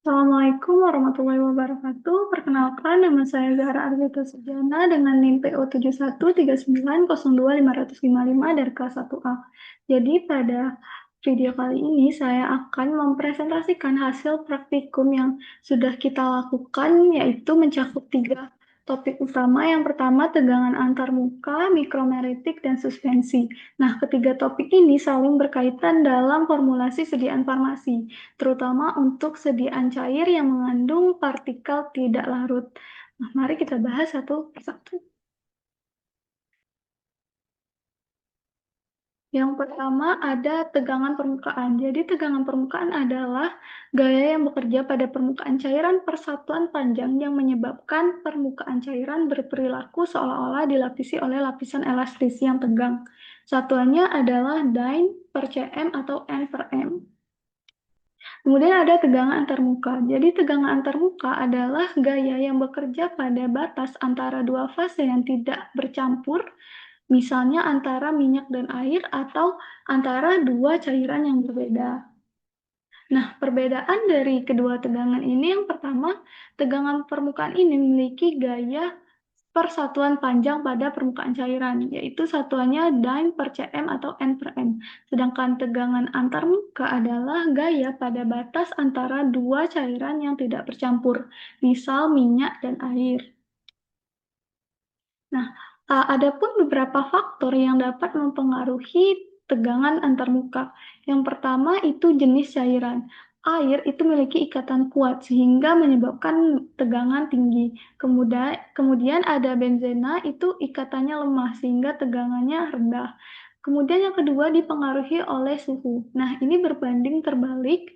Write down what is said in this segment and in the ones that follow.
Assalamualaikum warahmatullahi wabarakatuh. Perkenalkan, nama saya Zahra Arvita Sujana dengan NIM PO 7139025555 dari kelas 1A. Jadi pada video kali ini saya akan mempresentasikan hasil praktikum yang sudah kita lakukan, yaitu mencakup tiga topik utama. Yang pertama, tegangan antarmuka, mikromeritik, dan suspensi. Nah, ketiga topik ini saling berkaitan dalam formulasi sediaan farmasi, terutama untuk sediaan cair yang mengandung partikel tidak larut. Nah, mari kita bahas satu persatu. Yang pertama ada tegangan permukaan. Jadi tegangan permukaan adalah gaya yang bekerja pada permukaan cairan persatuan panjang yang menyebabkan permukaan cairan berperilaku seolah-olah dilapisi oleh lapisan elastis yang tegang. Satuannya adalah Dyn per cm atau N per m. Kemudian ada tegangan antarmuka. Jadi tegangan antarmuka adalah gaya yang bekerja pada batas antara dua fase yang tidak bercampur, misalnya antara minyak dan air atau antara dua cairan yang berbeda. Nah, perbedaan dari kedua tegangan ini yang pertama, tegangan permukaan ini memiliki gaya persatuan panjang pada permukaan cairan, yaitu satuannya Dyn per cm atau N per m. Sedangkan tegangan antarmuka adalah gaya pada batas antara dua cairan yang tidak bercampur, misal minyak dan air. Nah, ada pun beberapa faktor yang dapat mempengaruhi tegangan antarmuka. Yang pertama itu jenis cairan. Air itu memiliki ikatan kuat sehingga menyebabkan tegangan tinggi. Kemudian ada benzena itu ikatannya lemah sehingga tegangannya rendah. Kemudian yang kedua dipengaruhi oleh suhu. Nah, ini berbanding terbalik.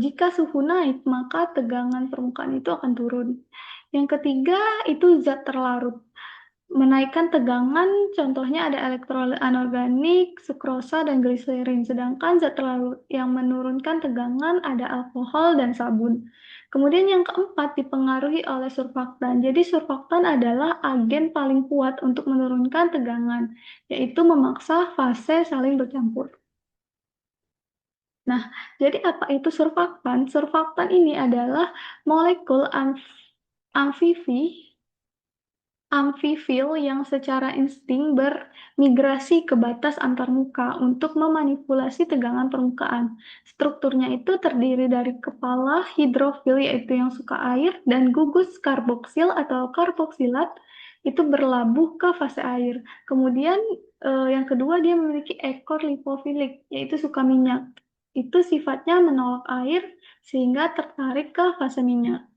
Jika suhu naik, maka tegangan permukaan itu akan turun. Yang ketiga itu zat terlarut. Menaikkan tegangan, contohnya ada elektrolit anorganik, sukrosa, dan gliserin. Sedangkan zat terlarut yang menurunkan tegangan ada alkohol dan sabun. Kemudian yang keempat dipengaruhi oleh surfaktan. Jadi surfaktan adalah agen paling kuat untuk menurunkan tegangan, yaitu memaksa fase saling bercampur. Nah, jadi apa itu surfaktan? Surfaktan ini adalah molekul amfifi amfifil yang secara insting bermigrasi ke batas antarmuka untuk memanipulasi tegangan permukaan. Strukturnya itu terdiri dari kepala hidrofil yaitu yang suka air dan gugus karboksil atau karboksilat itu berlabuh ke fase air. Kemudian yang kedua dia memiliki ekor lipofilik yaitu suka minyak. Itu sifatnya menolak air sehingga tertarik ke fase minyak.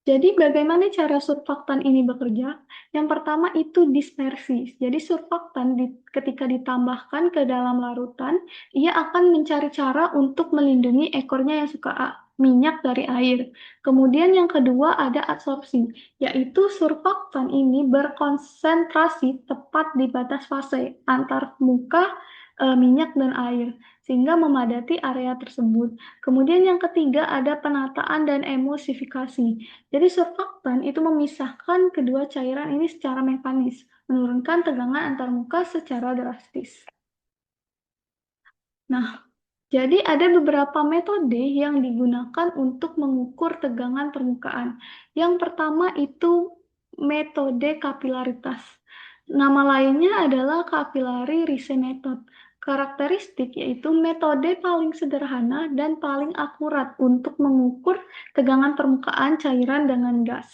Jadi bagaimana cara surfaktan ini bekerja? Yang pertama itu dispersi. Jadi ketika ditambahkan ke dalam larutan, ia akan mencari cara untuk melindungi ekornya yang suka minyak dari air. Kemudian yang kedua ada adsorpsi, yaitu surfaktan ini berkonsentrasi tepat di batas fase antar muka minyak dan air, sehingga memadati area tersebut. Kemudian yang ketiga ada penataan dan emulsifikasi. Jadi surfaktan itu memisahkan kedua cairan ini secara mekanis, menurunkan tegangan antarmuka secara drastis. Nah, jadi ada beberapa metode yang digunakan untuk mengukur tegangan permukaan. Yang pertama itu metode kapilaritas. Nama lainnya adalah capillary Rice method. Karakteristik yaitu metode paling sederhana dan paling akurat untuk mengukur tegangan permukaan cairan dengan gas.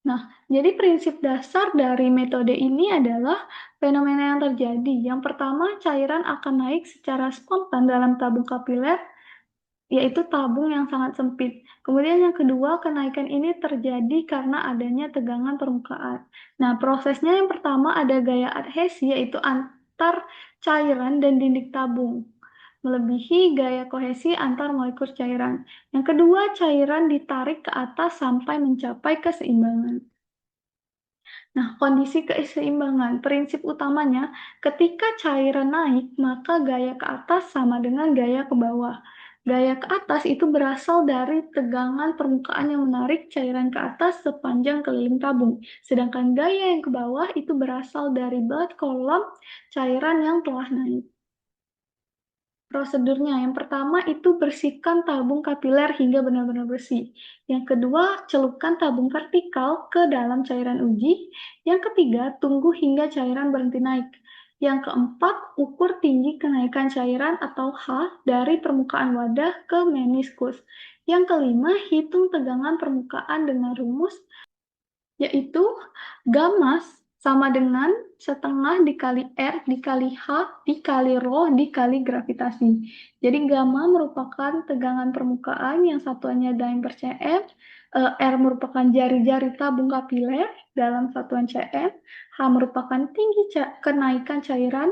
Nah, jadi prinsip dasar dari metode ini adalah fenomena yang terjadi. Yang pertama, cairan akan naik secara spontan dalam tabung kapiler, yaitu tabung yang sangat sempit. Kemudian yang kedua, kenaikan ini terjadi karena adanya tegangan permukaan. Nah, prosesnya yang pertama ada gaya adhesi, yaitu antar cairan dan dinding tabung, melebihi gaya kohesi antar molekul cairan. Yang kedua, cairan ditarik ke atas sampai mencapai keseimbangan. Nah, kondisi keseimbangan, prinsip utamanya, ketika cairan naik, maka gaya ke atas sama dengan gaya ke bawah. Gaya ke atas itu berasal dari tegangan permukaan yang menarik cairan ke atas sepanjang keliling tabung. Sedangkan gaya yang ke bawah itu berasal dari blood column cairan yang telah naik. Prosedurnya, yang pertama itu bersihkan tabung kapiler hingga benar-benar bersih. Yang kedua, celupkan tabung vertikal ke dalam cairan uji. Yang ketiga, tunggu hingga cairan berhenti naik. Yang keempat, ukur tinggi kenaikan cairan atau H dari permukaan wadah ke meniskus. Yang kelima, hitung tegangan permukaan dengan rumus yaitu gamma sama dengan setengah dikali R dikali H dikali Rho dikali gravitasi. Jadi gamma merupakan tegangan permukaan yang satuannya Dym per cm, R merupakan jari-jari tabung kapiler dalam satuan cm, H merupakan tinggi kenaikan cairan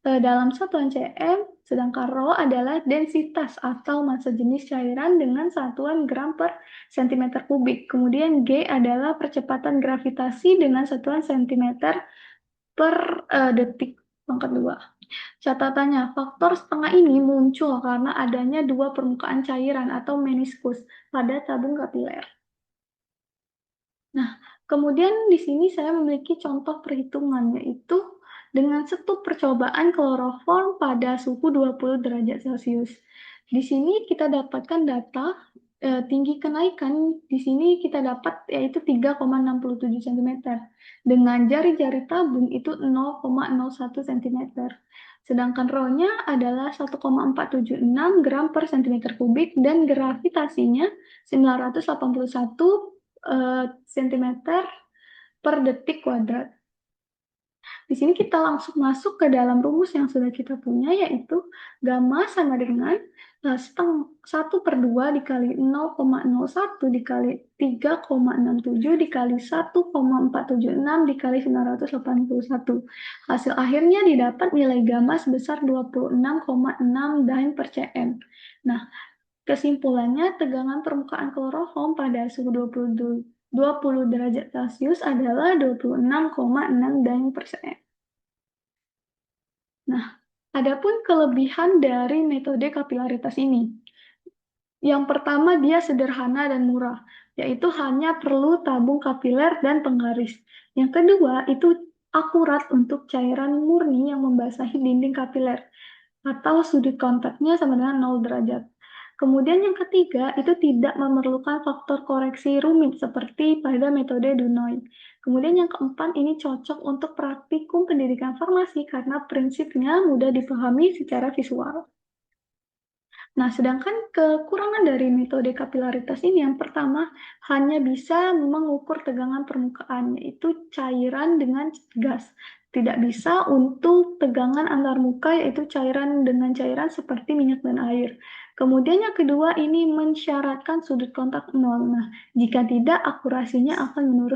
dalam satuan cm, sedangkan Rho adalah densitas atau massa jenis cairan dengan satuan gram per cm kubik. Kemudian G adalah percepatan gravitasi dengan satuan cm per detik pangkat 2. Catatannya, faktor setengah ini muncul karena adanya dua permukaan cairan atau meniskus pada tabung kapiler. Nah, kemudian di sini saya memiliki contoh perhitungan, yaitu dengan setup percobaan kloroform pada suhu 20 derajat Celcius. Di sini kita dapatkan data tinggi kenaikan, di sini kita dapat yaitu 3,67 cm. Dengan jari-jari tabung itu 0,01 cm. Sedangkan Rho-nya adalah 1,476 gram per cm kubik dan gravitasinya 981 cm per detik kuadrat. Di sini kita langsung masuk ke dalam rumus yang sudah kita punya, yaitu gamma sama dengan 1/2 dikali 0,01 dikali 3,67 dikali 1,476 dikali 981. Hasil akhirnya didapat nilai gamma sebesar 26,6 Dym per cm. Nah, kesimpulannya, tegangan permukaan kloroform pada suhu 20 derajat Celcius adalah 26,6 Dym per cm. Nah, adapun kelebihan dari metode kapilaritas ini. Yang pertama, dia sederhana dan murah, yaitu hanya perlu tabung kapiler dan penggaris. Yang kedua, itu akurat untuk cairan murni yang membasahi dinding kapiler, atau sudut kontaknya sama dengan 0 derajat. Kemudian yang ketiga, itu tidak memerlukan faktor koreksi rumit seperti pada metode Dunoy. Kemudian yang keempat, ini cocok untuk praktikum pendidikan farmasi karena prinsipnya mudah dipahami secara visual. Nah, sedangkan kekurangan dari metode kapilaritas ini yang pertama hanya bisa mengukur tegangan permukaan, yaitu cairan dengan gas. Tidak bisa untuk tegangan antarmuka, yaitu cairan dengan cairan seperti minyak dan air. Kemudian yang kedua, ini mensyaratkan sudut kontak 0. Nah, jika tidak, akurasinya akan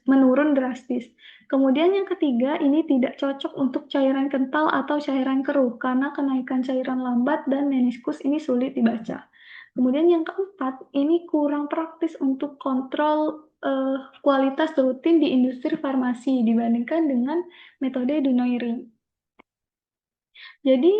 menurun drastis. Kemudian yang ketiga, ini tidak cocok untuk cairan kental atau cairan keruh karena kenaikan cairan lambat dan meniskus ini sulit dibaca. Kemudian yang keempat, ini kurang praktis untuk kontrol kualitas rutin di industri farmasi dibandingkan dengan metode Dunoy-Ring. Jadi,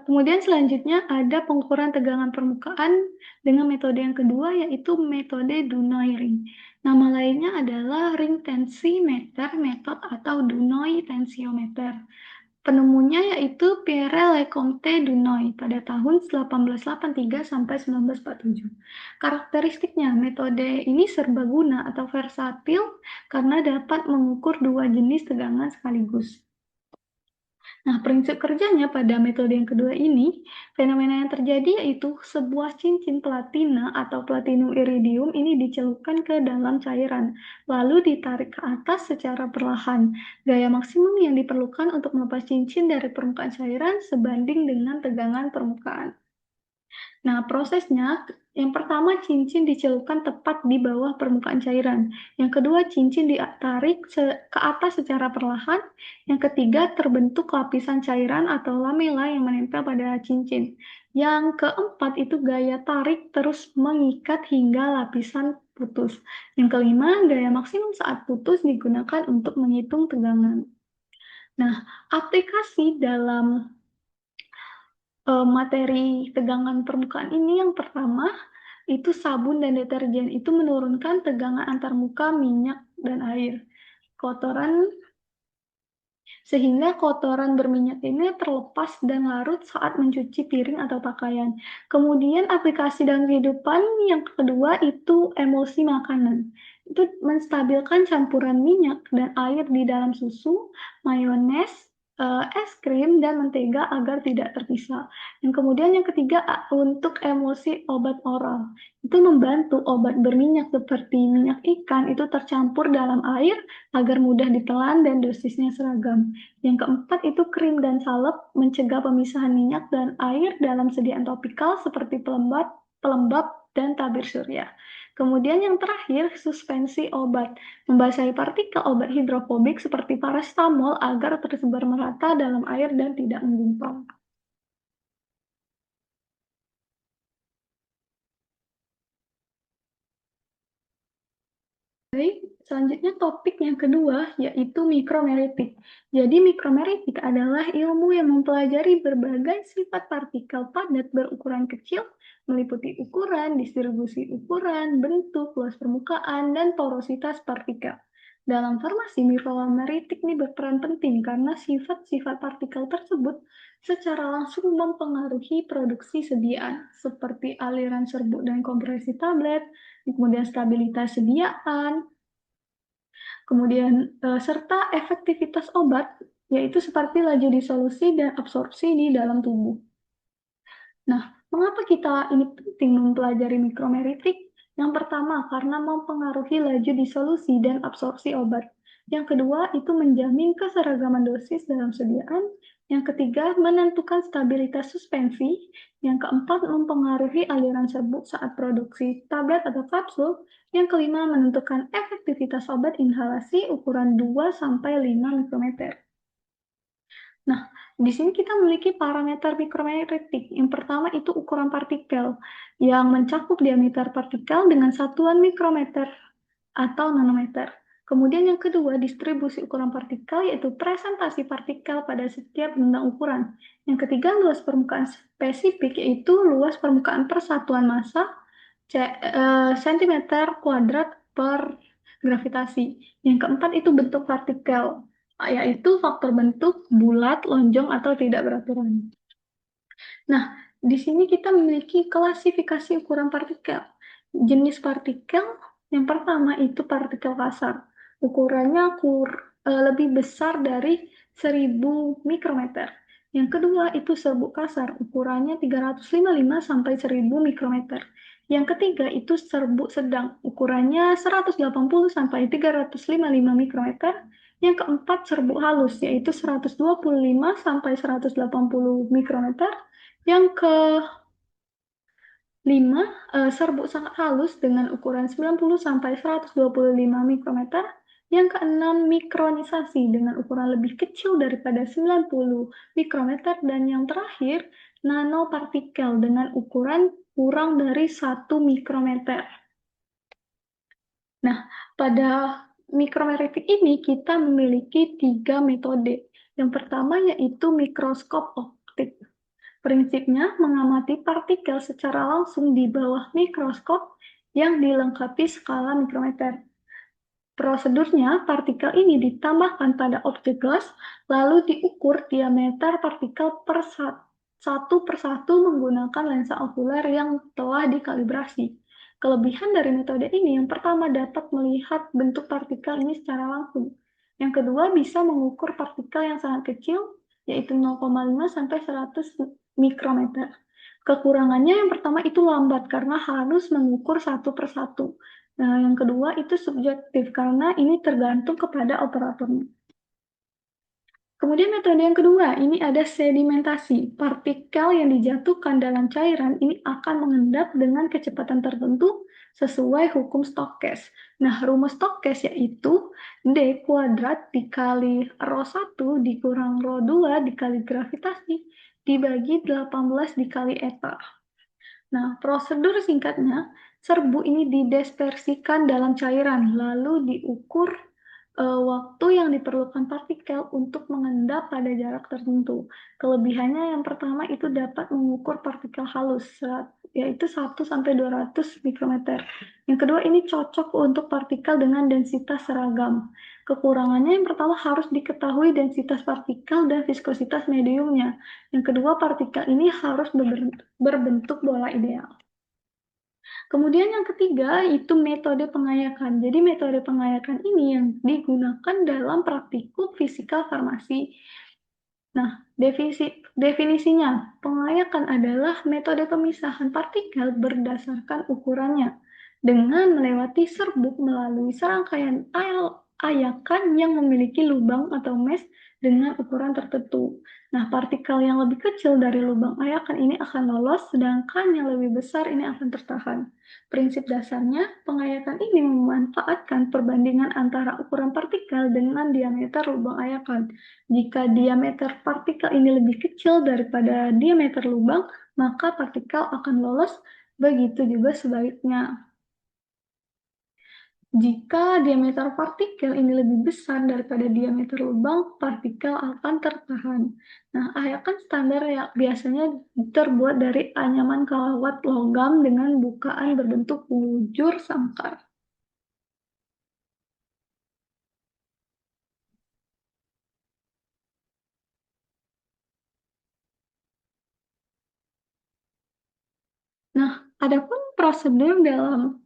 kemudian selanjutnya ada pengukuran tegangan permukaan dengan metode yang kedua, yaitu metode Dunoy-Ring. Nama lainnya adalah ring tensimeter method atau Dunoy tensiometer. Penemunya yaitu Pierre Lecomte Dunoy pada tahun 1883 sampai 1947. Karakteristiknya, metode ini serbaguna atau versatil karena dapat mengukur dua jenis tegangan sekaligus. Nah, prinsip kerjanya pada metode yang kedua ini, fenomena yang terjadi yaitu sebuah cincin platina atau platinum iridium ini dicelupkan ke dalam cairan, lalu ditarik ke atas secara perlahan. Gaya maksimum yang diperlukan untuk melepas cincin dari permukaan cairan sebanding dengan tegangan permukaan. Nah, prosesnya, yang pertama cincin dicelupkan tepat di bawah permukaan cairan. Yang kedua, cincin ditarik ke atas secara perlahan. Yang ketiga, terbentuk lapisan cairan atau lamela yang menempel pada cincin. Yang keempat, itu gaya tarik terus mengikat hingga lapisan putus. Yang kelima, gaya maksimum saat putus digunakan untuk menghitung tegangan. Nah, aplikasi dalam materi tegangan permukaan ini yang pertama itu sabun dan deterjen, itu menurunkan tegangan antar muka minyak dan air. Sehingga kotoran berminyak ini terlepas dan larut saat mencuci piring atau pakaian. Kemudian aplikasi dalam kehidupan yang kedua itu emulsi makanan. Itu menstabilkan campuran minyak dan air di dalam susu, mayones, es krim, dan mentega agar tidak terpisah. Kemudian yang ketiga untuk emulsi obat oral. Itu membantu obat berminyak seperti minyak ikan itu tercampur dalam air agar mudah ditelan dan dosisnya seragam. Yang keempat itu krim dan salep mencegah pemisahan minyak dan air dalam sediaan topikal seperti pelembab, dan tabir surya. Kemudian yang terakhir, suspensi obat. Membasahi partikel obat hidrofobik seperti paracetamol agar tersebar merata dalam air dan tidak menggumpal. Baik, selanjutnya topik yang kedua yaitu mikromeritik. Jadi mikromeritik adalah ilmu yang mempelajari berbagai sifat partikel padat berukuran kecil, meliputi ukuran, distribusi ukuran, bentuk, luas permukaan, dan porositas partikel. Dalam farmasi, mikromeritik ini berperan penting karena sifat-sifat partikel tersebut secara langsung mempengaruhi produksi sediaan, seperti aliran serbuk dan kompresi tablet, kemudian stabilitas sediaan, kemudian serta efektivitas obat, yaitu seperti laju disolusi dan absorpsi di dalam tubuh. Nah, mengapa kita ini penting mempelajari mikromeritik? Yang pertama, karena mempengaruhi laju disolusi dan absorpsi obat. Yang kedua, itu menjamin keseragaman dosis dalam sediaan. Yang ketiga, menentukan stabilitas suspensi. Yang keempat, mempengaruhi aliran serbuk saat produksi tablet atau kapsul. Yang kelima, menentukan efektivitas obat inhalasi ukuran 2-5 mikrometer. Nah, di sini kita memiliki parameter mikromeritik. Yang pertama itu ukuran partikel, yang mencakup diameter partikel dengan satuan mikrometer atau nanometer. Kemudian yang kedua, distribusi ukuran partikel, yaitu presentasi partikel pada setiap bentang ukuran. Yang ketiga, luas permukaan spesifik, yaitu luas permukaan persatuan massa cm kuadrat per gravitasi. Yang keempat itu bentuk partikel, yaitu faktor bentuk, bulat, lonjong, atau tidak beraturan. Nah, di sini kita memiliki klasifikasi ukuran partikel. Jenis partikel yang pertama itu partikel kasar. Ukurannya lebih besar dari 1000 mikrometer. Yang kedua itu serbuk kasar, ukurannya 355 sampai 1000 mikrometer. Yang ketiga itu serbuk sedang, ukurannya 180 sampai 355 mikrometer. Yang keempat serbuk halus, yaitu 125 sampai 180 mikrometer. Yang kelima, serbuk sangat halus dengan ukuran 90 sampai 125 mikrometer. Yang keenam, mikronisasi dengan ukuran lebih kecil daripada 90 mikrometer. Dan yang terakhir, nanopartikel dengan ukuran kurang dari 1 mikrometer. Nah, pada mikromeritik ini kita memiliki 3 metode. Yang pertama yaitu mikroskop optik. Prinsipnya mengamati partikel secara langsung di bawah mikroskop yang dilengkapi skala mikrometer. Prosedurnya, partikel ini ditambahkan pada objek gelas, lalu diukur diameter partikel satu persatu menggunakan lensa okuler yang telah dikalibrasi. Kelebihan dari metode ini, yang pertama dapat melihat bentuk partikel ini secara langsung. Yang kedua, bisa mengukur partikel yang sangat kecil, yaitu 0,5 sampai 100 mikrometer. Kekurangannya yang pertama itu lambat karena harus mengukur satu persatu. Nah, yang kedua itu subjektif karena ini tergantung kepada operatornya. Kemudian metode yang kedua, ini ada sedimentasi. Partikel yang dijatuhkan dalam cairan ini akan mengendap dengan kecepatan tertentu sesuai hukum Stokes. Nah, rumus Stokes yaitu D kuadrat dikali ρ1 dikurang ρ2 dikali gravitasi dibagi 18 dikali eta. Nah, prosedur singkatnya, serbuk ini didispersikan dalam cairan, lalu diukur waktu yang diperlukan partikel untuk mengendap pada jarak tertentu. Kelebihannya yang pertama itu dapat mengukur partikel halus, yaitu 1 sampai 200 mikrometer. Yang kedua ini cocok untuk partikel dengan densitas seragam. Kekurangannya yang pertama harus diketahui densitas partikel dan viskositas mediumnya. Yang kedua partikel ini harus berbentuk bola ideal. Kemudian yang ketiga itu metode pengayakan. Jadi metode pengayakan ini yang digunakan dalam praktikum fisika farmasi. Nah, definisinya, pengayakan adalah metode pemisahan partikel berdasarkan ukurannya dengan melewati serbuk melalui serangkaian ayakan yang memiliki lubang atau mesh dengan ukuran tertentu. Nah, partikel yang lebih kecil dari lubang ayakan ini akan lolos, sedangkan yang lebih besar ini akan tertahan. Prinsip dasarnya, pengayakan ini memanfaatkan perbandingan antara ukuran partikel dengan diameter lubang ayakan. Jika diameter partikel ini lebih kecil daripada diameter lubang, maka partikel akan lolos, begitu juga sebaliknya. Jika diameter partikel ini lebih besar daripada diameter lubang, partikel akan tertahan. Nah, ayakan standar yang biasanya terbuat dari anyaman kawat logam dengan bukaan berbentuk bujur sangkar. Nah, adapun prosedur dalam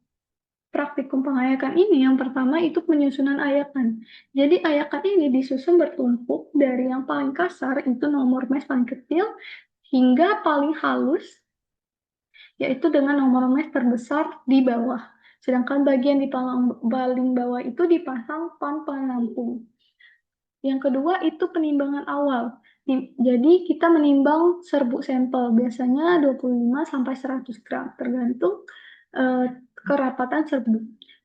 praktikum pengayakan ini yang pertama itu penyusunan ayakan. Jadi ayakan ini disusun bertumpuk dari yang paling kasar itu nomor mesh paling kecil hingga paling halus yaitu dengan nomor mesh terbesar di bawah. Sedangkan bagian di paling bawah itu dipasang pan penampung. Yang kedua itu penimbangan awal. Jadi kita menimbang serbuk sampel biasanya 25 sampai 100 gram tergantung kerapatan serbuk.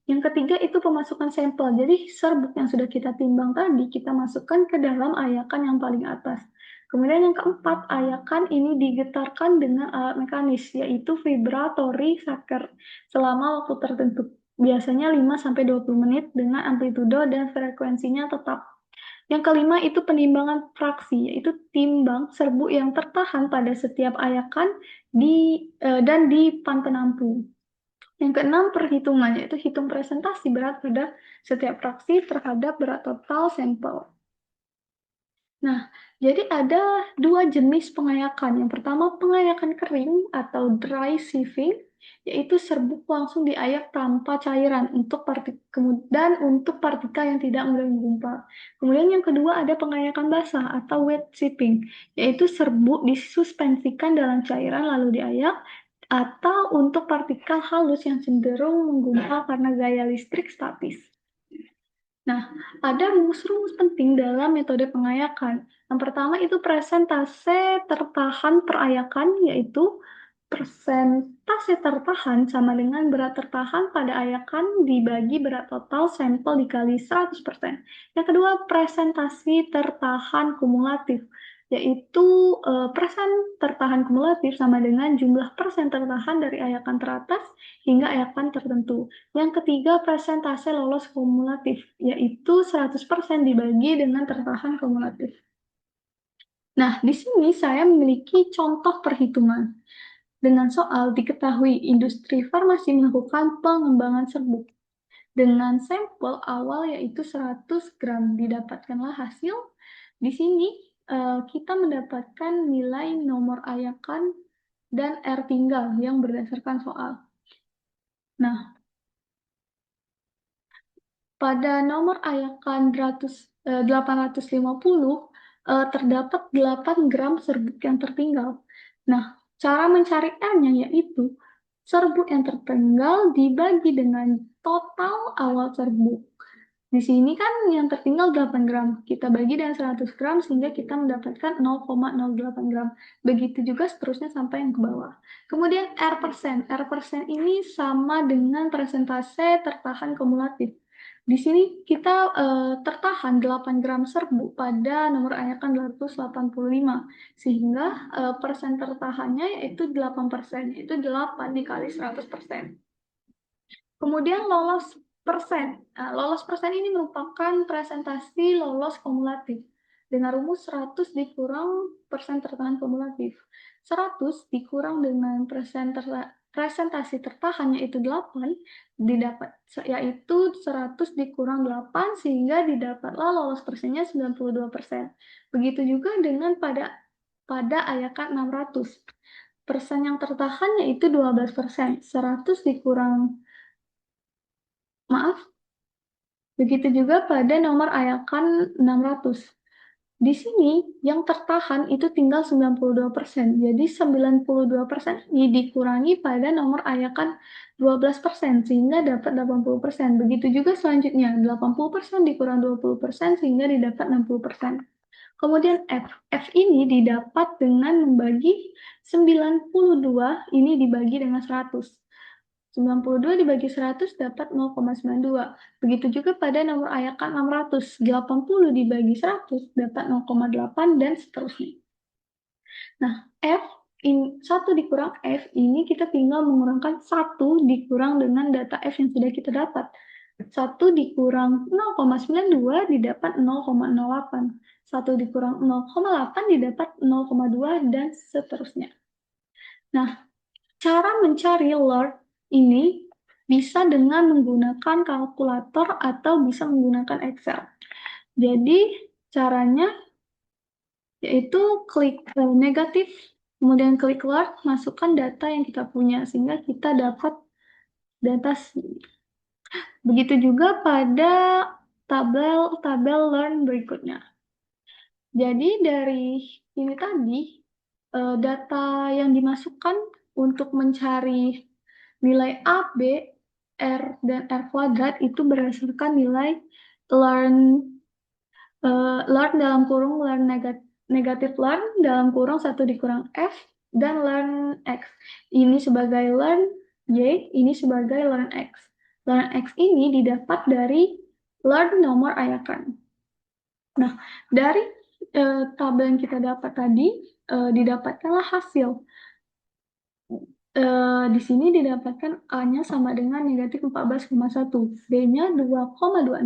Yang ketiga itu pemasukan sampel. Jadi serbuk yang sudah kita timbang tadi kita masukkan ke dalam ayakan yang paling atas. Kemudian yang keempat, ayakan ini digetarkan dengan alat mekanis yaitu vibratory shaker selama waktu tertentu. Biasanya 5-20 menit dengan amplitudo dan frekuensinya tetap. Yang kelima itu penimbangan fraksi, yaitu timbang serbuk yang tertahan pada setiap ayakan dan di pan penampung. Yang keenam perhitungan, yaitu hitung presentasi berat pada setiap fraksi terhadap berat total sampel. Nah, jadi ada dua jenis pengayakan. Yang pertama pengayakan kering atau dry sieving, yaitu serbuk langsung diayak tanpa cairan dan untuk partikel yang tidak mudah menggumpal. Kemudian yang kedua ada pengayakan basah atau wet sieving, yaitu serbuk disuspensikan dalam cairan lalu diayak atau untuk partikel halus yang cenderung menggumpal karena gaya listrik statis. Nah, ada rumus-rumus penting dalam metode pengayakan. Yang pertama itu presentase tertahan perayakan, yaitu persentase tertahan sama dengan berat tertahan pada ayakan dibagi berat total sampel dikali 100%. Yang kedua, presentasi tertahan kumulatif, yaitu persen tertahan kumulatif sama dengan jumlah persen tertahan dari ayakan teratas hingga ayakan tertentu. Yang ketiga, persentase lolos kumulatif, yaitu 100% dibagi dengan tertahan kumulatif. Nah, di sini saya memiliki contoh perhitungan. Dengan soal diketahui industri farmasi melakukan pengembangan serbuk. Dengan sampel awal yaitu 100 gram didapatkanlah hasil. Di sini kita mendapatkan nilai nomor ayakan dan R tinggal yang berdasarkan soal. Nah, pada nomor ayakan 850 terdapat 8 gram serbuk yang tertinggal. Nah, cara mencari R-nya yaitu serbuk yang tertinggal dibagi dengan total awal serbuk. Di sini kan yang tertinggal 8 gram. Kita bagi dengan 100 gram sehingga kita mendapatkan 0,08 gram. Begitu juga seterusnya sampai yang ke bawah. Kemudian R%. R% ini sama dengan persentase tertahan kumulatif. Di sini kita tertahan 8 gram serbuk pada nomor ayakan 285. Sehingga persen tertahannya yaitu 8%. Yaitu 8 dikali 100%. Kemudian lolos Lolos persen ini merupakan presentasi lolos kumulatif dengan rumus 100 dikurang persen tertahan kumulatif. 100 dikurang dengan presentasi tertahan yaitu 8 didapat, yaitu 100 dikurang 8 sehingga didapatlah lolos persennya 92%. Begitu juga dengan pada ayakan 600. Persen yang tertahan yaitu 12%. 100 dikurang, maaf, begitu juga pada nomor ayakan 600. Di sini yang tertahan itu tinggal 92%. Jadi 92% ini dikurangi pada nomor ayakan 12% sehingga dapat 80%. Begitu juga selanjutnya 80% dikurang 20% sehingga didapat 60%. Kemudian F ini didapat dengan membagi 92 ini dibagi dengan 100. 92 dibagi 100 dapat 0,92. Begitu juga pada nomor ayakan 600. 80 dibagi 100 dapat 0,8 dan seterusnya. Nah, 1 dikurang F ini kita tinggal mengurangkan 1 dikurang dengan data F yang sudah kita dapat. 1 dikurang 0,92 didapat 0,08. 1 dikurang 0,8 didapat 0,2 dan seterusnya. Nah, cara mencari LEARN ini bisa dengan menggunakan kalkulator atau bisa menggunakan Excel. Jadi caranya yaitu klik negatif, kemudian klik LEARN, masukkan data yang kita punya sehingga kita dapat data. Begitu juga pada tabel LEARN berikutnya. Jadi dari ini tadi data yang dimasukkan untuk mencari nilai A, B, R, dan R kuadrat itu berdasarkan nilai learn dalam kurung learn negatif learn dalam kurung 1 dikurang F dan learn X. Ini sebagai learn Y, ini sebagai learn X. Learn X ini didapat dari learn nomor ayakan. Nah, dari tabel yang kita dapat tadi, didapatkanlah hasil. Di sini didapatkan A-nya sama dengan negatif 14,1, B-nya 2,26,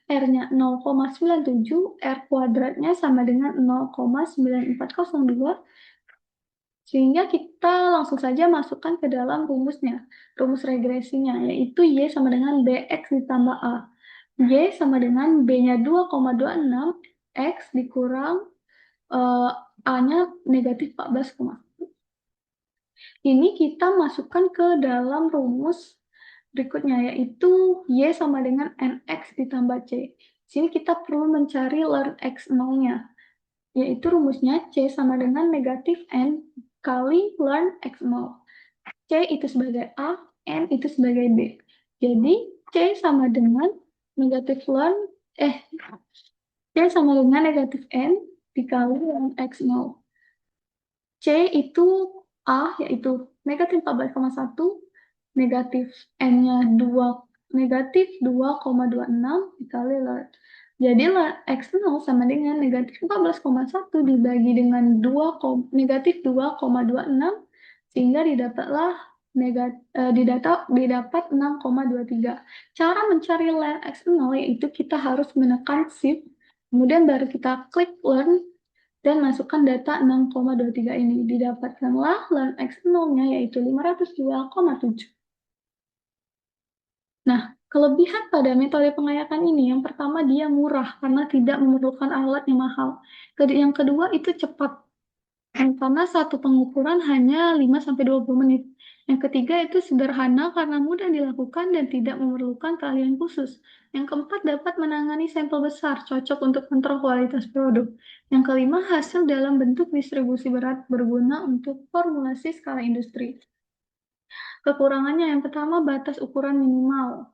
R-nya 0,97, R kuadratnya sama dengan 0,9402, sehingga kita langsung saja masukkan ke dalam rumusnya, rumus regresinya, yaitu Y sama dengan BX ditambah A. Y sama dengan B-nya 2,26, X dikurang A-nya negatif 14,1. Ini kita masukkan ke dalam rumus berikutnya, yaitu Y sama dengan NX ditambah C. Di sini kita perlu mencari learn X 0-nya, yaitu rumusnya C sama dengan negatif N kali learn X 0. C itu sebagai A, N itu sebagai B. Jadi C sama dengan negatif C sama dengan negatif N dikali learn X 0. C itu A, yaitu negatif 14,1, negatif N-nya negatif 2,26 dikali learn. Jadi X0 sama dengan negatif 14,1 dibagi dengan negatif 2,26 sehingga didapatlah didapat 6,23. Cara mencari learn X0 yaitu kita harus menekan Shift, kemudian baru kita klik learn dan masukkan data 6,23 ini. Didapatkanlah learn X0-nya yaitu 502,7. Nah, kelebihan pada metode pengayakan ini, yang pertama dia murah karena tidak memerlukan alat yang mahal. Yang kedua itu cepat, karena satu pengukuran hanya 5-20 menit. Yang ketiga itu sederhana karena mudah dilakukan dan tidak memerlukan keahlian khusus. Yang keempat dapat menangani sampel besar, cocok untuk kontrol kualitas produk. Yang kelima hasil dalam bentuk distribusi berat berguna untuk formulasi skala industri. Kekurangannya yang pertama batas ukuran minimal.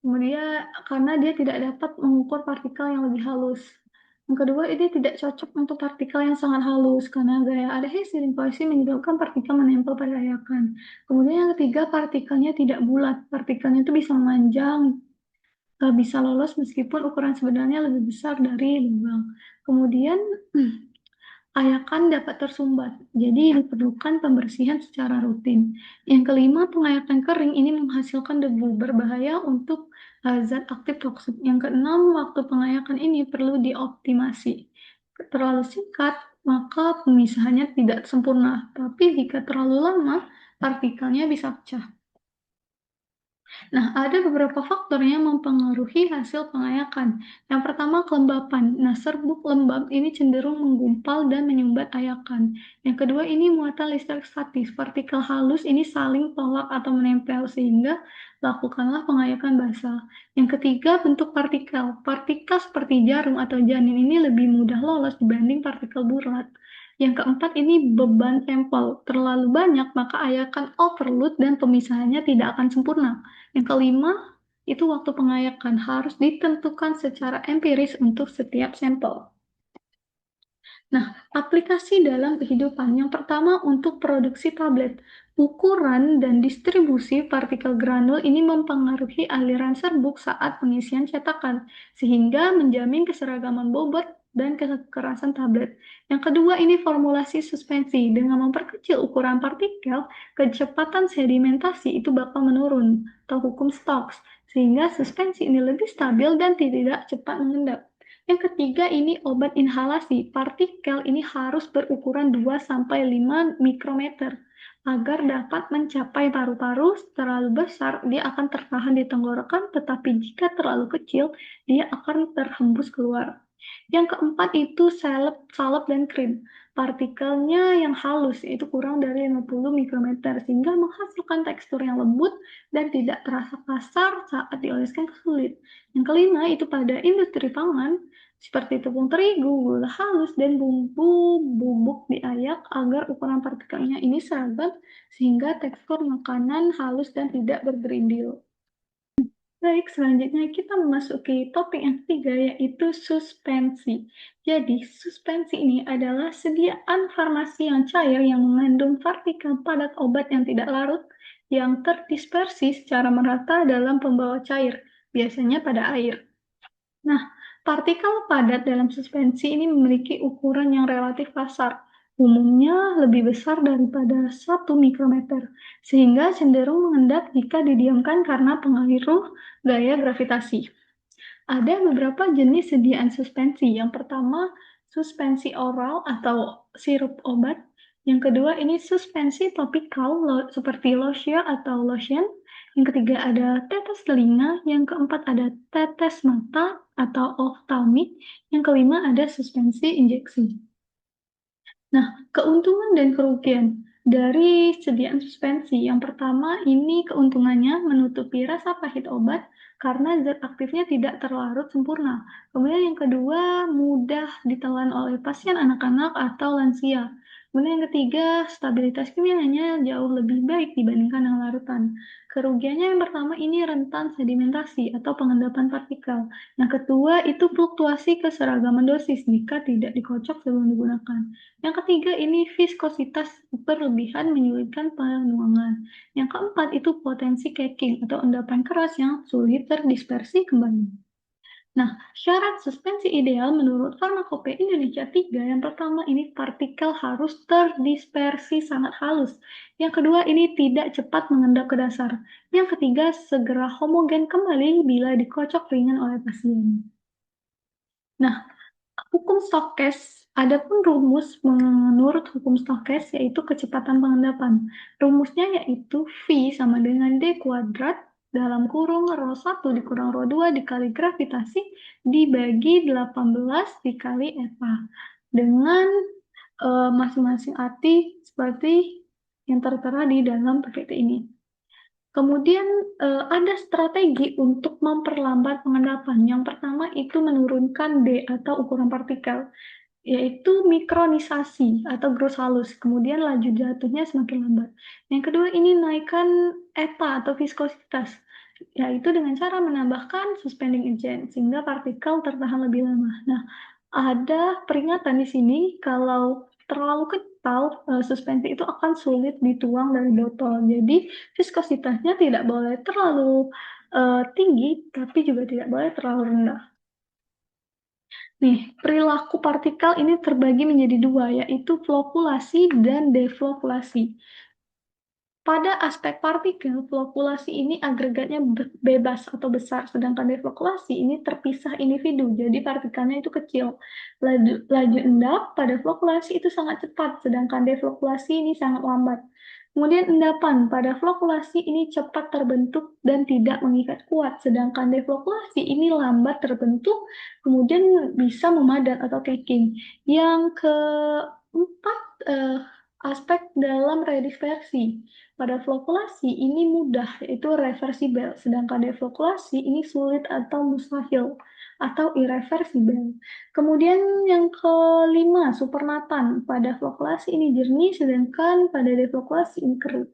Kemudian karena dia tidak dapat mengukur partikel yang lebih halus. Yang kedua, ini tidak cocok untuk partikel yang sangat halus karena gaya adhesi limfasi menyebabkan partikel menempel pada ayakan. Kemudian yang ketiga, partikelnya tidak bulat. Partikelnya itu bisa memanjang, bisa lolos meskipun ukuran sebenarnya lebih besar dari lubang. Kemudian Ayakan dapat tersumbat, jadi diperlukan pembersihan secara rutin. Yang kelima, pengayakan kering ini menghasilkan debu berbahaya untuk zat aktif toksik. Yang keenam, waktu pengayakan ini perlu dioptimasi. Terlalu singkat, maka pemisahannya tidak sempurna, tapi jika terlalu lama, partikelnya bisa pecah. Nah, ada beberapa faktor yang mempengaruhi hasil pengayakan. Yang pertama, kelembapan. Nah, serbuk lembab ini cenderung menggumpal dan menyumbat ayakan. Yang kedua, ini muatan listrik statis. Partikel halus ini saling tolak atau menempel, sehingga lakukanlah pengayakan basal. Yang ketiga, bentuk partikel. Partikel seperti jarum atau janin ini lebih mudah lolos dibanding partikel bulat. Yang keempat, ini beban sampel. Terlalu banyak, maka ayakan overload dan pemisahannya tidak akan sempurna. Yang kelima, itu waktu pengayakan harus ditentukan secara empiris untuk setiap sampel. Nah, aplikasi dalam kehidupan. Yang pertama untuk produksi tablet. Ukuran dan distribusi partikel granul ini mempengaruhi aliran serbuk saat pengisian cetakan, sehingga menjamin keseragaman bobot dan kekerasan tablet. Yang kedua ini formulasi suspensi. Dengan memperkecil ukuran partikel, kecepatan sedimentasi itu bakal menurun, atau hukum Stokes, sehingga suspensi ini lebih stabil dan tidak cepat mengendap. Yang ketiga ini obat inhalasi. Partikel ini harus berukuran 2-5 mikrometer agar dapat mencapai paru-paru. Terlalu besar, dia akan tertahan di tenggorokan, tetapi jika terlalu kecil, dia akan terhembus keluar. Yang keempat itu salep dan krim. Partikelnya yang halus, itu kurang dari 50 mikrometer, sehingga menghasilkan tekstur yang lembut dan tidak terasa kasar saat dioleskan ke kulit. Yang kelima itu pada industri pangan, seperti tepung terigu, gula halus, dan bumbu bubuk diayak agar ukuran partikelnya ini seragam sehingga tekstur makanan halus dan tidak bergerindil. Baik, selanjutnya kita memasuki topik yang ketiga yaitu suspensi. Jadi, suspensi ini adalah sediaan farmasi yang cair yang mengandung partikel padat obat yang tidak larut yang terdispersi secara merata dalam pembawa cair, biasanya pada air. Nah, partikel padat dalam suspensi ini memiliki ukuran yang relatif kasar, umumnya lebih besar daripada 1 mikrometer, sehingga cenderung mengendap jika didiamkan karena pengaruh gaya gravitasi. Ada beberapa jenis sediaan suspensi. Yang pertama, suspensi oral atau sirup obat. Yang kedua, ini suspensi topikal seperti lotion atau lotion. Yang ketiga ada tetes telinga. Yang keempat ada tetes mata atau ophthalmic. Yang kelima ada suspensi injeksi. Nah, keuntungan dan kerugian dari sediaan suspensi. Yang pertama, ini keuntungannya menutupi rasa pahit obat karena zat aktifnya tidak terlarut sempurna. Kemudian yang kedua, mudah ditelan oleh pasien anak-anak atau lansia. Kemudian yang ketiga, stabilitas kimianya jauh lebih baik dibandingkan yang larutan. Kerugiannya yang pertama ini rentan sedimentasi atau pengendapan partikel. Yang kedua itu fluktuasi keseragaman dosis jika tidak dikocok sebelum digunakan. Yang ketiga ini viskositas berlebihan menyulitkan penuangan. Yang keempat itu potensi caking atau endapan keras yang sulit terdispersi kembali. Nah, syarat suspensi ideal menurut Farmakopeia Indonesia 3, yang pertama ini partikel harus terdispersi sangat halus. Yang kedua ini tidak cepat mengendap ke dasar. Yang ketiga segera homogen kembali bila dikocok ringan oleh pasien. Nah, hukum Stokes, adapun rumus menurut hukum Stokes yaitu kecepatan pengendapan. Rumusnya yaitu V sama dengan D kuadrat dalam kurung rho 1 dikurang rho 2 dikali gravitasi dibagi 18 dikali EPA. Dengan masing-masing arti seperti yang tertera di dalam PPT ini. Kemudian ada strategi untuk memperlambat pengendapan. Yang pertama itu menurunkan D atau ukuran partikel, yaitu mikronisasi atau gross halus. Kemudian laju jatuhnya semakin lambat. Yang kedua ini naikkan ETA atau viskositas, yaitu dengan cara menambahkan suspending agent sehingga partikel tertahan lebih lama. Nah, ada peringatan di sini kalau terlalu kental suspensi itu akan sulit dituang dari botol. Jadi viskositasnya tidak boleh terlalu tinggi, tapi juga tidak boleh terlalu rendah. Nih, perilaku partikel ini terbagi menjadi dua, yaitu flokulasi dan deflokulasi. Pada aspek partikel, flokulasi ini agregatnya bebas atau besar, sedangkan deflokulasi ini terpisah individu, jadi partikelnya itu kecil. Laju endap pada flokulasi itu sangat cepat, sedangkan deflokulasi ini sangat lambat. Kemudian endapan pada flokulasi ini cepat terbentuk dan tidak mengikat kuat, sedangkan deflokulasi ini lambat terbentuk, kemudian bisa memadat atau caking. Yang keempat, aspek dalam redispersi. Pada flokulasi ini mudah, yaitu reversibel, sedangkan deflokulasi ini sulit atau mustahil atau irreversibel. Kemudian yang kelima, supernatan. Pada flokulasi ini jernih, sedangkan pada deflokulasi ini keruh.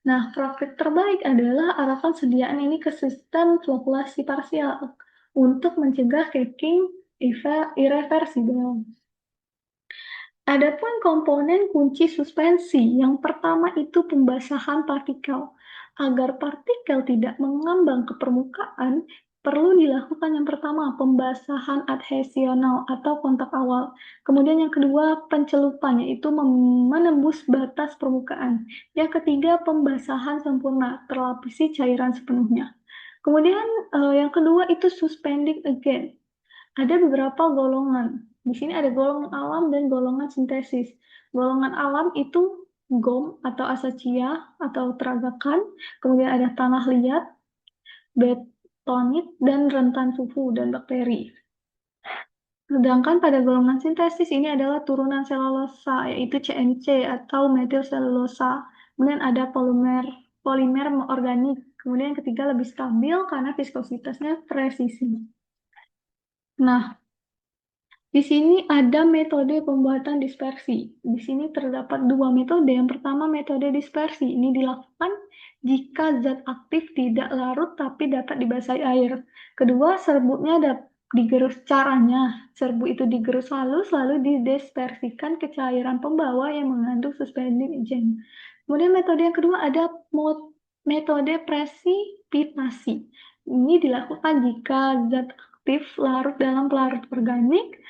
Nah, praktik terbaik adalah arahkan sediaan ini ke sistem flokulasi parsial untuk mencegah caking irreversibel. Adapun komponen kunci suspensi, yang pertama itu pembasahan partikel. Agar partikel tidak mengambang ke permukaan, perlu dilakukan yang pertama pembasahan adhesional atau kontak awal. Kemudian yang kedua pencelupan, yaitu menembus batas permukaan. Yang ketiga pembasahan sempurna, terlapisi cairan sepenuhnya. Kemudian yang kedua itu suspending agent. Ada beberapa golongan. Di sini ada golongan alam dan golongan sintesis. Golongan alam itu gom atau asacia atau teragakan, kemudian ada tanah liat, betonit, dan rentan suhu dan bakteri. Sedangkan pada golongan sintesis ini adalah turunan selulosa, yaitu CMC atau metil selulosa. Kemudian ada polimer organik. Kemudian yang ketiga lebih stabil karena viskositasnya presisi. Nah, di sini ada metode pembuatan dispersi. Di sini terdapat dua metode. Yang pertama metode dispersi. Ini dilakukan jika zat aktif tidak larut tapi dapat dibasahi air. Kedua, serbuknya digerus. Caranya, serbuk itu digerus halus lalu didispersikan ke cairan pembawa yang mengandung suspending agent. Kemudian metode yang kedua ada metode presipitasi. Ini dilakukan jika zat aktif larut dalam pelarut organik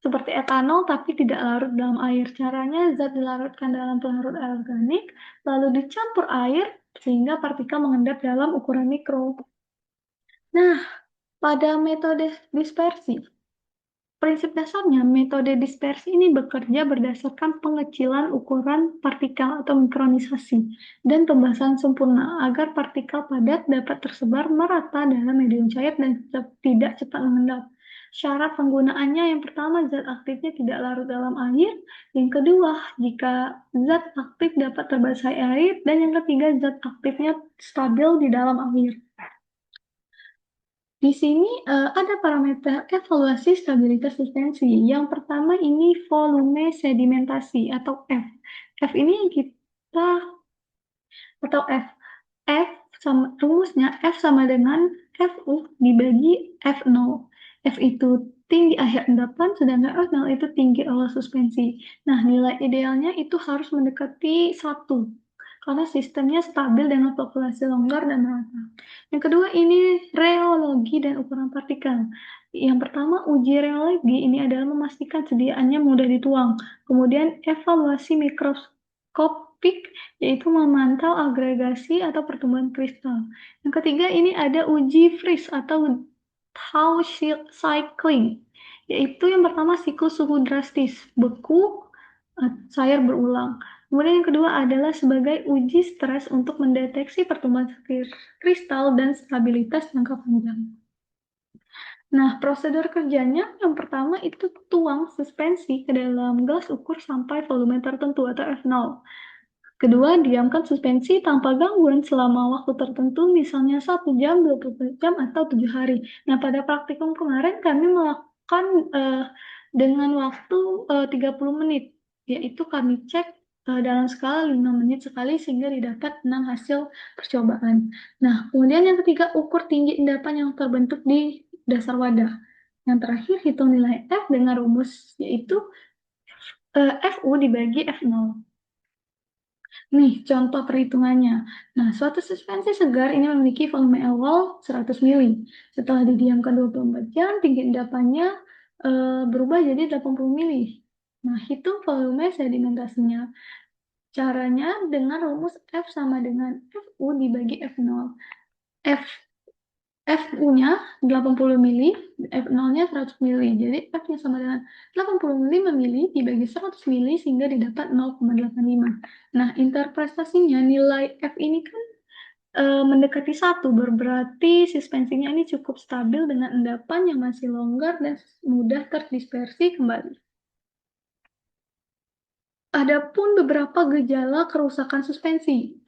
seperti etanol tapi tidak larut dalam air. Caranya zat dilarutkan dalam pelarut organik, lalu dicampur air sehingga partikel mengendap dalam ukuran mikro. Nah, pada metode dispersi, prinsip dasarnya metode dispersi ini bekerja berdasarkan pengecilan ukuran partikel atau mikronisasi dan pembasahan sempurna agar partikel padat dapat tersebar merata dalam medium cair dan tidak cepat mengendap. Syarat penggunaannya yang pertama zat aktifnya tidak larut dalam air, yang kedua jika zat aktif dapat terbasahi air, dan yang ketiga zat aktifnya stabil di dalam air. Di sini ada parameter evaluasi stabilitas suspensi. Yang pertama ini volume sedimentasi atau F. F ini kita atau F. F sama rumusnya F sama dengan FU dibagi F0. F itu tinggi akhir endapan, sedangkan F0 itu tinggi awal suspensi. Nah, nilai idealnya itu harus mendekati 1, karena sistemnya stabil dengan populasi longgar dan merata. Yang kedua ini reologi dan ukuran partikel. Yang pertama uji reologi ini adalah memastikan sediaannya mudah dituang. Kemudian evaluasi mikroskopik yaitu memantau agregasi atau pertumbuhan kristal. Yang ketiga ini ada uji freeze atau Tau cycling, yaitu yang pertama siklus suhu drastis, beku, cair berulang. Kemudian yang kedua adalah sebagai uji stres untuk mendeteksi pertumbuhan kristal dan stabilitas jangka panjang. Nah, prosedur kerjanya yang pertama itu tuang suspensi ke dalam gelas ukur sampai volume tertentu atau F0. Kedua, diamkan suspensi tanpa gangguan selama waktu tertentu, misalnya 1 jam, 24 jam, atau 7 hari. Nah, pada praktikum kemarin kami melakukan dengan waktu 30 menit, yaitu kami cek dalam skala 5 menit sekali sehingga didapat 6 hasil percobaan. Nah, kemudian yang ketiga, ukur tinggi endapan yang terbentuk di dasar wadah. Yang terakhir, hitung nilai F dengan rumus, yaitu FU dibagi F0. Nih, contoh perhitungannya. Nah, suatu suspensi segar ini memiliki volume awal 100 mili. Setelah didiamkan 24 jam, tinggi endapannya berubah jadi 80 mili. Nah, hitung volume sedimentasinya. Caranya dengan rumus F sama dengan FU dibagi F0. FU-nya 80 mili, F0-nya 100 mili. Jadi F-nya sama dengan 85 mili dibagi 100 mili sehingga didapat 0,85. Nah, interpretasinya nilai F ini kan mendekati 1, berarti suspensinya ini cukup stabil dengan endapan yang masih longgar dan mudah terdispersi kembali. Adapun beberapa gejala kerusakan suspensi.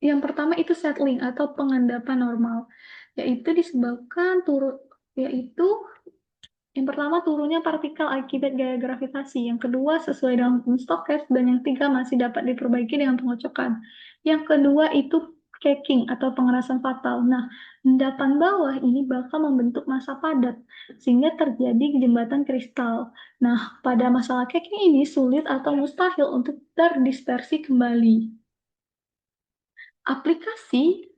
Yang pertama itu settling atau pengendapan normal, yaitu disebabkan yaitu yang pertama turunnya partikel akibat gaya gravitasi, yang kedua sesuai dengan hukum Stokes, dan yang tiga masih dapat diperbaiki dengan pengocokan. Yang kedua itu caking atau pengerasan fatal. Nah, endapan bawah ini bakal membentuk massa padat sehingga terjadi jembatan kristal. Nah, pada masalah caking ini sulit atau mustahil untuk terdispersi kembali. Aplikasi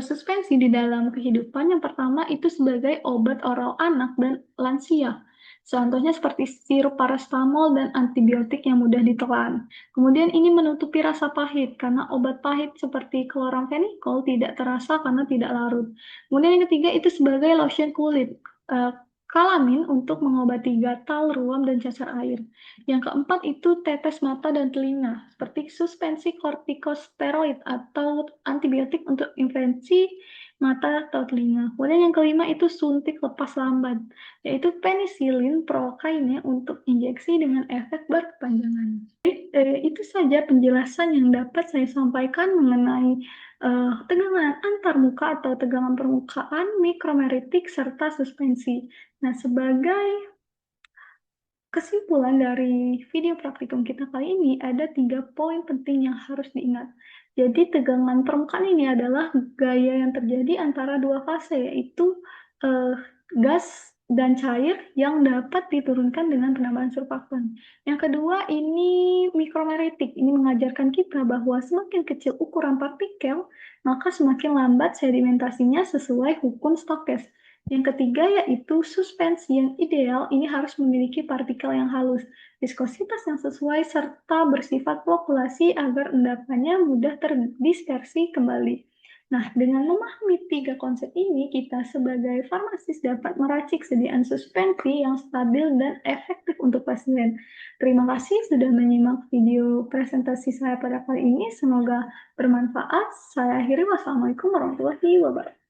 suspensi di dalam kehidupan yang pertama itu sebagai obat oral anak dan lansia. Contohnya seperti sirup paracetamol dan antibiotik yang mudah ditelan. Kemudian ini menutupi rasa pahit karena obat pahit seperti chloramphenicol tidak terasa karena tidak larut. Kemudian yang ketiga itu sebagai lotion kulit. Eh, Kalamin untuk mengobati gatal, ruam, dan cacar air. Yang keempat itu tetes mata dan telinga, seperti suspensi kortikosteroid atau antibiotik untuk infeksi mata atau telinga. Kemudian yang kelima itu suntik lepas lambat, yaitu penisilin prokaine untuk injeksi dengan efek berkepanjangan. Itu saja penjelasan yang dapat saya sampaikan mengenai tegangan antarmuka atau tegangan permukaan, mikromeritik, serta suspensi. Nah, sebagai kesimpulan dari video praktikum kita kali ini, ada 3 poin penting yang harus diingat. Jadi tegangan permukaan ini adalah gaya yang terjadi antara dua fase, yaitu eh, gas dan cair yang dapat diturunkan dengan penambahan surfaktan. Yang kedua ini mikromeritik. Ini mengajarkan kita bahwa semakin kecil ukuran partikel, maka semakin lambat sedimentasinya sesuai hukum Stokes. Yang ketiga yaitu suspensi yang ideal ini harus memiliki partikel yang halus, viskositas yang sesuai, serta bersifat flokkulasi agar endapannya mudah terdispersi kembali. Nah, dengan memahami 3 konsep ini, kita sebagai farmasis dapat meracik sediaan suspensi yang stabil dan efektif untuk pasien. Terima kasih sudah menyimak video presentasi saya pada kali ini. Semoga bermanfaat. Saya akhiri. Wassalamualaikum warahmatullahi wabarakatuh.